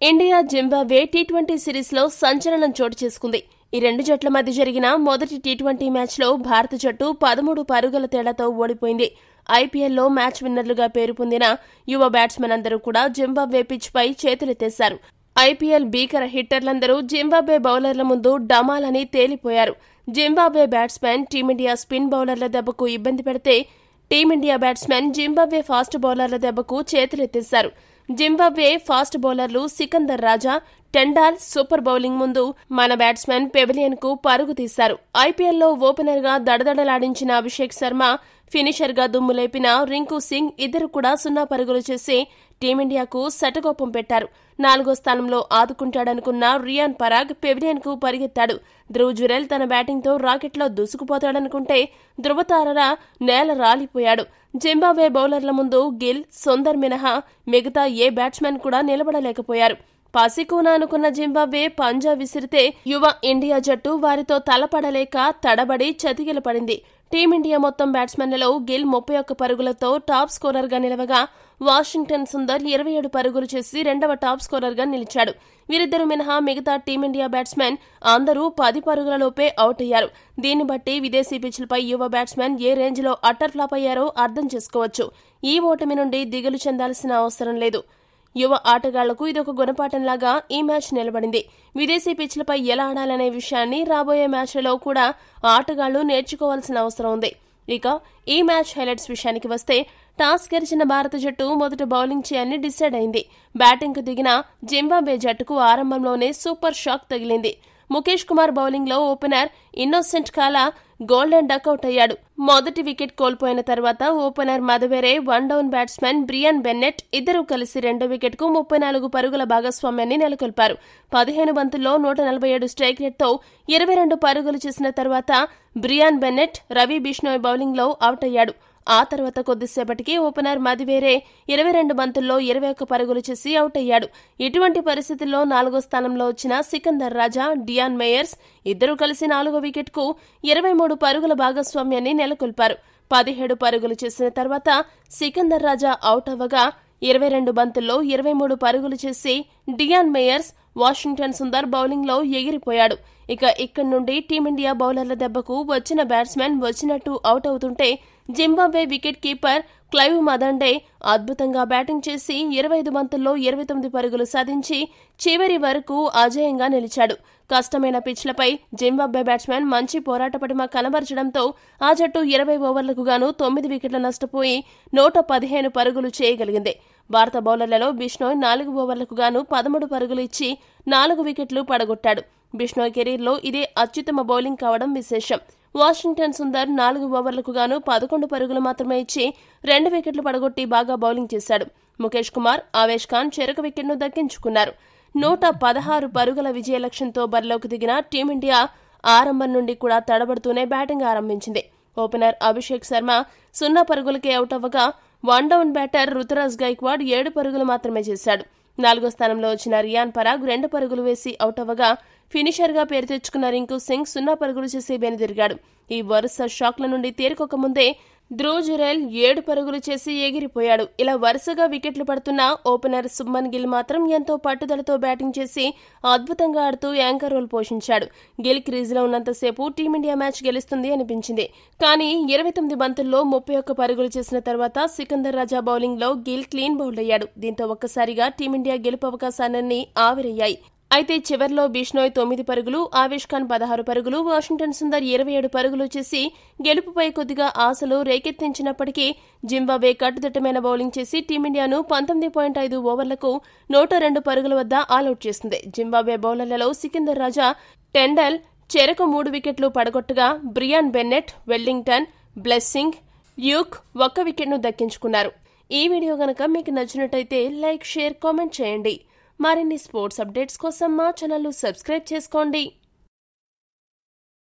India Zimbabwe T20 సిరీస్లో సంచలనం చోటు చేసుకుంది. ఈ రెండు జట్ల మధ్య జరిగిన మొదటి టీ20 మ్యాచ్లో భారత జట్టు 13 పరుగుల తేడాతో ఓడిపోయింది. ఐపీఎల్లో మ్యాచ్ విన్నర్లుగా పేరు పొందిన యువ బ్యాట్స్మెన్ అందరూ కూడా జింబాబ్వే పిచ్పై చేతులెత్తేశారు. ఐపీఎల్ భీకర హిట్టర్లందరూ జింబాబ్వే బౌలర్ల ముందు డమాలని తేలిపోయారు. జింబాబ్వే బ్యాట్స్మెన్ టీమిండియా స్పిన్ బౌలర్ల దెబ్బకు ఇబ్బంది పెడితే టీమిండియా బ్యాట్స్మెన్ జింబాబ్వే ఫాస్ట్ బౌలర్ల దెబ్బకు చేతులెత్తేశారు. జింబాబ్వే ఫాస్ట్ బౌలర్లు సికందర్ రాజా, టెండాల్ సూపర్ బౌలింగ్ ముందు మన బ్యాట్స్మెన్ పెవిలియన్ కు పరుగు తీశారు. ఐపీఎల్లో ఓపెనర్ గా దడదడలాడించిన అభిషేక్ శర్మ, ఫినిషర్ గా దుమ్ములేపిన రింకు సింగ్ ఇద్దరు కూడా 0 పరుగులు చేసి టీమిండియాకు శటకోపం పెట్టారు. 4వ స్థానంలో ఆదుకుంటాడనుకున్న రియాన్ పరాగ్ పెవిలియన్ కు పరిగెత్తాడు. ధ్రువ్ జురెల్ తన బ్యాటింగ్ తో రాకెట్లో దూసుకుపోతాడనుకుంటే ధృవతారరా నేల రాలిపోయాడు. జింబాబ్వే బౌలర్ల ముందు గిల్, సుందర్ మినహా మిగతా ఏ బ్యాట్స్మెన్ కూడా నిలబడలేకపోయారు. పాసికూన అనుకున్న జింబాబ్వే పంజా విసిరితే యువ ఇండియా జట్టు వారితో తలపడలేక తడబడి చతికిలపడింది. టీమిండియా మొత్తం బ్యాట్స్మెన్లలో గిల్ 31 పరుగులతో టాప్ స్కోరర్ గా నిలవగా వాషింగ్టన్ సుందర్ 27 పరుగులు చేసి రెండవ టాప్ స్కోరర్ గా నిలిచాడు. వీరిద్దరు మినహా మిగతా టీమిండియా బ్యాట్స్మెన్ అందరూ 10 పరుగులలోపే అవుట్ అయ్యారు. దీన్ని బట్టి విదేశీ పిచ్లపై యువ బ్యాట్స్మెన్ ఏ రేంజ్ లో అట్టర్ ఫ్లాప్ అయ్యారో అర్థం చేసుకోవచ్చు. ఈ ఓటమి నుండి దిగులు చెందాల్సిన అవసరం లేదు. యువ ఆటగాళ్లకు ఇదొక గుణపాఠంలాగా ఈ మ్యాచ్ నిలబడింది. విదేశీ పిచ్లపై ఎలా ఆడాలనే విషయాన్ని రాబోయే మ్యాచ్లలో కూడా ఆటగాళ్లు నేర్చుకోవాల్సిన అవసరం ఉంది. ఇక ఈ మ్యాచ్ హైలైట్స్ విషయానికి వస్తే టాస్ గెలిచిన భారత జట్టు మొదట బౌలింగ్ చేయాలని డిసైడ్ అయింది. బ్యాటింగ్ కు దిగిన జింబాబ్వే జట్టుకు ఆరంభంలోనే సూపర్ షాక్ తగిలింది. ముఖేష్ కుమార్ బౌలింగ్ లో opener Innocent Kaia golden duck out అయ్యాడు. మొదటి వికెట్ కోల్పోయిన తర్వాత opener Madhevere, 1 down batsmen Brian Bennett ఇద్దరూ కలిసి రెండో వికెట్ కు 34 పరుగుల భాగస్వామ్యాన్ని నెలకొల్పారు. 15 బంతుల్లో 147 స్ట్రైక్ రేట్ తో 22 పరుగులు చేసిన తర్వాత Brian Bennett Ravi Bishnoi bowling లో అవుట్ అయ్యాడు. ఆ తర్వాత కొద్దిసేపటికి ఓపెనర్ మదివేరే 22 బంతుల్లో 21 పరుగులు చేసి అవుట్ అయ్యాడు. ఇటువంటి పరిస్థితుల్లో 4వ స్థానంలో వచ్చిన సికందర్ రాజా, డియాన్ మేయర్స్ ఇద్దరూ కలిసి 4వ వికెట్ కు 23 పరుగుల భాగస్వామ్యాన్ని నెలకొల్పారు. 17 పరుగులు చేసిన తర్వాత సికందర్ రాజా అవుట్ అవ్వగా 22 బంతుల్లో 23 పరుగులు చేసి Diyan Mayers, Washington Sundar bowling లో ఎగిరిపోయాడు. ఇక ఇక్కడి నుండి టీమిండియా బౌలర్ల దెబ్బకు వచ్చిన బ్యాట్స్మెన్ వచ్చినట్టు అవుట్ అవుతుంటే జింబాబ్వే వికెట్ కీపర్ క్లైవ్ మదండే అద్భుతంగా బ్యాటింగ్ చేసి 25 బంతుల్లో 29 పరుగులు సాధించి చివరి వరకు అజేయంగా నిలిచాడు. కష్టమైన పిచ్లపై జింబాబ్వే బ్యాట్స్మెన్ మంచి పోరాట పటిమ కనబరచడంతో ఆ జట్టు 20 ఓవర్లకు గాను 9 వికెట్ల నష్టపోయి 115 పరుగులు చేయగలిగింది. భారత బౌలర్లలో బిష్నోయ్ 4 ఓవర్లకు గాను 13 పరుగులు ఇచ్చి 4 వికెట్లు పడగొట్టాడు. బిష్నోయ్ కెరీర్లో ఇదే అత్యుత్తమ బౌలింగ్ కావడం విశేషం. వాషింగ్టన్ సుందర్ 4 ఓవర్లకు గాను 11 పరుగులు మాత్రమే ఇచ్చి 2 వికెట్లు పడగొట్టి బాగా బౌలింగ్ చేశాడు. ముఖేష్ కుమార్, ఆవేష్ ఖాన్ చెరొక వికెట్ను దక్కించుకున్నారు. 116 పరుగుల విజయ లక్ష్యంతో బరిలోకి దిగిన టీమిండియా ఆరంభం నుండి కూడా తడబడుతూనే బ్యాటింగ్ ఆరంభించింది. ఓపెనర్ అభిషేక్ శర్మ 0 పరుగులకే అవుట్ అవ్వగా 1 డౌన్ బ్యాటర్ రుతురాజ్ గైక్వాడ్ 7 పరుగులు మాత్రమే చేశాడు. 4వ స్థానంలో వచ్చిన రియాన్ పరాగ్ 2 పరుగులు వేసి అవుట్ అవ్వగా ఫినిషర్ గా పేరు తెచ్చుకున్న రింకు సింగ్ 0 పరుగులు చేసి వెనుదిరిగాడు. ఈ వరుస షాక్ల నుండి తేరుకోకముందే ధ్రువ్ జురెల్ 7 పరుగులు చేసి ఎగిరిపోయాడు. ఇలా వరుసగా వికెట్లు పడుతున్న ఓపెనర్ సుబ్మన్ గిల్ మాత్రం ఎంతో పట్టుదలతో బ్యాటింగ్ చేసి అద్భుతంగా ఆడుతూ యాంకర్ రోల్ పోషించాడు. గిల్ క్రీజులో ఉన్నంతసేపు టీమిండియా మ్యాచ్ గెలుస్తుంది అనిపించింది. కానీ 29 బంతుల్లో 31 పరుగులు చేసిన తర్వాత సికందర్ రాజా బౌలింగ్ లో గిల్ క్లీన్ బౌల్డ్ అయ్యాడు. దీంతో ఒక్కసారిగా టీమిండియా గెలుపు అవకాశాలన్నీ ఆవిరయ్యాయి. అయితే చివర్లో బిష్నోయ్ 9 పరుగులు, ఆవేష్ ఖాన్ 16 పరుగులు, వాషింగ్టన్ సుందర్ 27 పరుగులు చేసి గెలుపుపై కొద్దిగా ఆశలు రేకెత్తించినప్పటికీ జింబాబ్వే కట్టుదిట్టమైన బౌలింగ్ చేసి టీమిండియాను 19.5 ఓవర్లకు 102 పరుగుల వద్ద ఆలౌట్ చేసింది. జింబాబ్వే బౌలర్లలో సికందర్ రాజా, టెండల్ చెరకు 3 వికెట్లు పడగొట్టగా Brian Bennett, Wellington, Blessing, Luke 1 వికెట్ను దక్కించుకున్నారు. ఈ వీడియో గనక మీకు నచ్చినట్టయితే లైక్, షేర్, కామెంట్ చేయండి. మరిన్ని స్పోర్ట్స్ అప్డేట్స్ కోసం మా ఛానల్ సబ్స్క్రైబ్ చేసుకోండి.